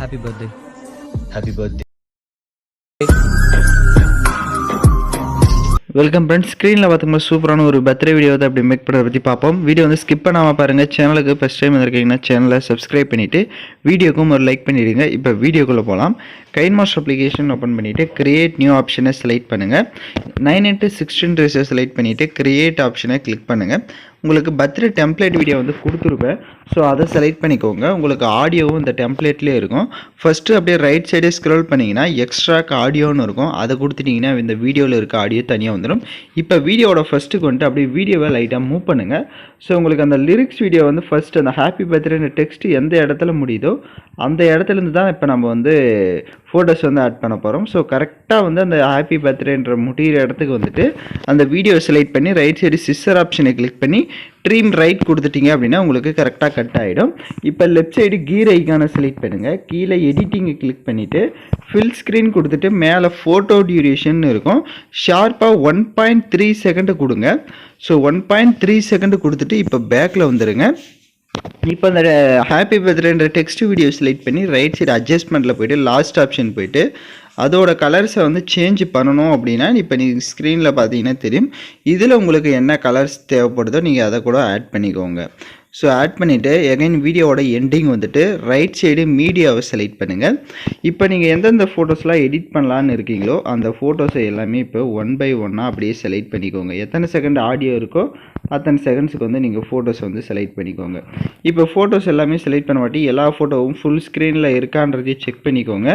Happy birthday. Happy birthday. Welcome friends. ஸ்க்ரீனில் பார்த்துக்கும்போது சூப்பரான ஒரு பர்த்டே வீடியோ வந்து அப்படி மேக் பண்ணுறத பற்றி பார்ப்போம். வீடியோ வந்து ஸ்கிப் பண்ணாமல் பாருங்கள். சேனலுக்கு ஃபஸ்ட் டைம் வந்திருக்கீங்கன்னா சேனலை சப்ஸ்கிரைப் பண்ணிவிட்டு வீடியோக்கும் ஒரு லைக் பண்ணிவிடுங்க. இப்போ வீடியோக்குள்ளே போகலாம். கைன் மாஸ்டர் அப்ளிகேஷன் ஓப்பன் பண்ணிவிட்டு கிரியேட் நியூ ஆப்ஷனை செலக்ட் பண்ணுங்கள். 9:16 ரேஷியோ செலக்ட் பண்ணிவிட்டு கிரியேட் ஆப்ஷனை கிளிக் பண்ணுங்கள். உங்களுக்கு பர்த்டே டெம்ப்ளேட் வீடியோ வந்து கொடுத்துருப்பேன். ஸோ அதை செலக்ட் பண்ணிக்கோங்க. உங்களுக்கு ஆடியோவும் இந்த டெம்ப்ளேட்லேயே இருக்கும். ஃபஸ்ட்டு அப்படியே ரைட் சைடே ஸ்க்ரோல் பண்ணிங்கன்னா எக்ஸ்ட்ராக் ஆடியோன்னு இருக்கும். அதை கொடுத்துட்டிங்கன்னா இந்த வீடியோவில் இருக்க ஆடியோ தனியாக வந்துடும். இப்போ வீடியோவோட ஃபஸ்ட்டுக்கு வந்துட்டு அப்படியே வீடியோவை லைட்டாக மூவ் பண்ணுங்கள். ஸோ உங்களுக்கு அந்த லிரிக்ஸ் வீடியோ வந்து ஃபஸ்ட்டு அந்த ஹாப்பி பர்த்டேன்ற டெக்ஸ்ட் எந்த இடத்துல முடியுதோ அந்த இடத்துலேருந்து தான் இப்போ நம்ம வந்து ஃபோட்டோஸ் வந்து ஆட் பண்ண போகிறோம். ஸோ கரெக்டாக வந்து அந்த ஹாப்பி பர்த்டேன்ற முடிகிற இடத்துக்கு வந்துட்டு அந்த வீடியோ செலக்ட் பண்ணி ரைட் சைடு சிஸ்டர் ஆப்ஷனை கிளிக் பண்ணி ட்ரீம் ரைட் கொடுத்துட்டிங்க அப்படின்னா உங்களுக்கு கரெக்டாக கட் ஆகிடும். இப்போ லெஃப்ட் சைடு கீர் ஐக்கானை செலக்ட் பண்ணுங்கள். கீழே எடிட்டிங்கை கிளிக் பண்ணிவிட்டு ஃபில் ஸ்க்ரீன் கொடுத்துட்டு மேலே ஃபோட்டோ டியூரேஷன் இருக்கும். ஷார்ப்பாக 1.3 செகண்டு கொடுங்க. ஸோ 1.3 செகண்டு கொடுத்துட்டு இப்போ பேக்கில் வந்துடுங்க. இப்போ அந்த ஹாப்பி பர்த்டேன்ற டெக்ஸ்ட் வீடியோ செலக்ட் பண்ணி ரைட் சைடு அட்ஜஸ்ட்மெண்ட்டில் போய்ட்டு லாஸ்ட் ஆப்ஷன் போய்ட்டு அதோட கலர்ஸை வந்து சேஞ்ச் பண்ணணும் அப்படின்னா இப்போ நீங்கள் ஸ்க்ரீனில் பார்த்தீங்கன்னா தெரியும். இதில் உங்களுக்கு என்ன கலர்ஸ் தேவைப்படுதோ நீங்கள் அதை கூட ஆட் பண்ணிக்கோங்க. ஸோ ஆட் பண்ணிவிட்டு எகைன் வீடியோவோட எண்டிங் வந்துட்டு ரைட் சைடு மீடியாவை செலக்ட் பண்ணுங்கள். இப்போ நீங்கள் எந்தெந்த ஃபோட்டோஸ்லாம் எடிட் பண்ணலான்னு இருக்கீங்களோ அந்த ஃபோட்டோஸை எல்லாமே இப்போ 1 by 1 அப்படியே செலக்ட் பண்ணிக்கோங்க. எத்தனை செகண்ட் ஆடியோ இருக்கோ அத்தனை செகண்ட்ஸுக்கு வந்து நீங்கள் ஃபோட்டோஸ் வந்து செலக்ட் பண்ணிக்கோங்க. இப்போ ஃபோட்டோஸ் எல்லாமே செலக்ட் பண்ண மாட்டி எல்லா ஃபோட்டோவும் ஃபுல் ஸ்க்ரீனில் இருக்கான்றதையும் செக் பண்ணிக்கோங்க.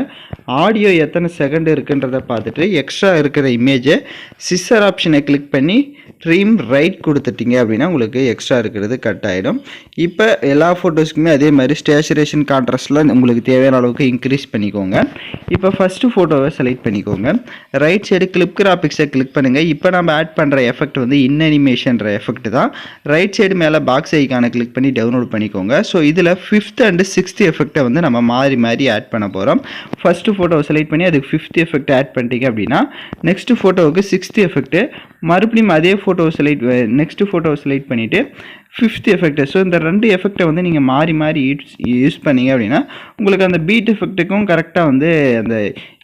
ஆடியோ எத்தனை செகண்ட் இருக்குன்றதை பார்த்துட்டு எக்ஸ்ட்ரா இருக்கிற இமேஜை சிஸ்டர் ஆப்ஷனை கிளிக் பண்ணி ட்ரீம் ரைட் கொடுத்துட்டிங்க அப்படின்னா உங்களுக்கு எக்ஸ்ட்ரா இருக்கிறது கட் ஆகிடும். இப்போ எல்லா ஃபோட்டோஸ்க்குமே அதே மாதிரி ஸ்டேச்சுரேஷன் கான்ட்ராஸ்ட்லாம் உங்களுக்கு தேவையான அளவுக்கு இன்க்ரீஸ் பண்ணிக்கோங்க. இப்போ ஃபஸ்ட்டு ஃபோட்டோவை செலக்ட் பண்ணிக்கோங்க. ரைட் சைடு கிளிப் கிராபிக்ஸை கிளிக் பண்ணுங்கள். இப்போ நம்ம ஆட் பண்ணுற எஃபெக்ட் வந்து இன் அனிமேஷன்ற எஃபெக்ட் தான். ரைட் சைடு மேலே பாக்ஸ் ஐக்கானை கிளிக் பண்ணி டவுன்லோட் பண்ணிக்கோங்க. ஸோ இதில் 5th and 6th எஃபெக்டை வந்து நம்ம மாறி ஆட் பண்ண போகிறோம். ஃபஸ்ட்டு ஃபோட்டோவை செலக்ட் பண்ணி அதுக்கு 5th எஃபெக்ட் ஆட் பண்ணிட்டீங்க அப்படின்னா நெக்ஸ்ட் ஃபோட்டோவுக்கு 6th எஃபெக்ட்டு மறுபடியும் அதே ஃபோட்டோவை நெக்ஸ்ட் ஃபோட்டோவை செலக்ட் பண்ணிவிட்டு 5th எஃபெக்ட். ஸோ இந்த 2 எஃபெக்டை வந்து நீங்கள் மாறி யூஸ் பண்ணிங்க அப்படின்னா உங்களுக்கு அந்த பீட் எஃபெக்ட்டுக்கும் கரெக்டாக வந்து அந்த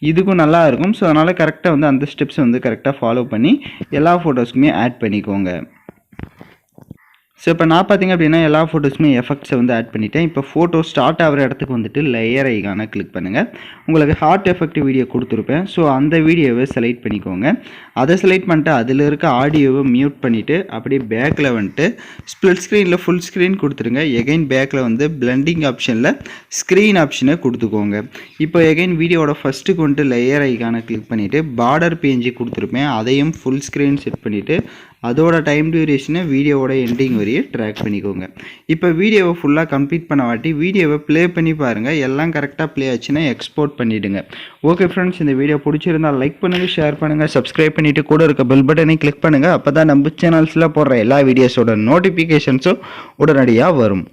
இதுக்கும் நல்லா இருக்கும். ஸோ அதனால் கரெக்டாக வந்து அந்த ஸ்டெப்ஸ் வந்து கரெக்டாக ஃபாலோ பண்ணி எல்லா ஃபோட்டோஸ்க்குமே ஆட் பண்ணிக்கோங்க. ஸோ இப்போ நான் பார்த்தீங்க அப்படின்னா எல்லா ஃபோட்டோஸுமே எஃபெக்ட்ஸை வந்து ஆட் பண்ணிட்டேன். இப்போ ஃபோட்டோ ஸ்டார்ட் ஆகிற இடத்துக்கு வந்துட்டு லேயர் ஐக்கானை கிளிக் பண்ணுங்கள். உங்களுக்கு ஹார்ட் எஃபெக்ட் வீடியோ கொடுத்துருப்பேன். ஸோ அந்த வீடியோவை செலக்ட் பண்ணிக்கோங்க. அதை செலக்ட் பண்ணிட்டு அதில் இருக்க ஆடியோவை மியூட் பண்ணிவிட்டு அப்படியே பேக்கில் வந்துட்டு ஸ்ப்ளிட் ஸ்க்ரீனில் ஃபுல் ஸ்க்ரீன் கொடுத்துருங்க. எகைன் பேக்கில் வந்து பிளெண்டிங் ஆப்ஷனில் ஸ்க்ரீன் ஆப்ஷனை கொடுத்துக்கோங்க. இப்போ எகைன் வீடியோவோட ஃபஸ்ட்டுக்கு வந்துட்டு லேயர் ஐக்கானை கிளிக் பண்ணிவிட்டு பார்டர் பேஜ் கொடுத்துருப்பேன். அதையும் ஃபுல் ஸ்க்ரீன் செட் பண்ணிவிட்டு அதோட டைம் டியூரேஷனை வீடியோவோட எண்டிங் வரையே ட்ராக் பண்ணிக்கோங்க. இப்போ வீடியோவை ஃபுல்லாக கம்ப்ளீட் பண்ண வாட்டி வீடியோவை ப்ளே பண்ணி பாருங்கள். எல்லாம் கரெக்டாக ப்ளே ஆச்சுன்னா எக்ஸ்போர்ட் பண்ணிவிடுங்க. ஓகே ஃப்ரெண்ட்ஸ், இந்த வீடியோ பிடிச்சிருந்தால் லைக் பண்ணுங்கள், ஷேர் பண்ணுங்கள், சப்ஸ்கிரைப் பண்ணிவிட்டு கூட இருக்க பெல் பட்டனை கிளிக் பண்ணுங்கள். அப்போ தான் நம்ம சேனல்ஸில் போடுற எல்லா வீடியோஸோட நோட்டிஃபிகேஷன்ஸும் உடனடியாக வரும்.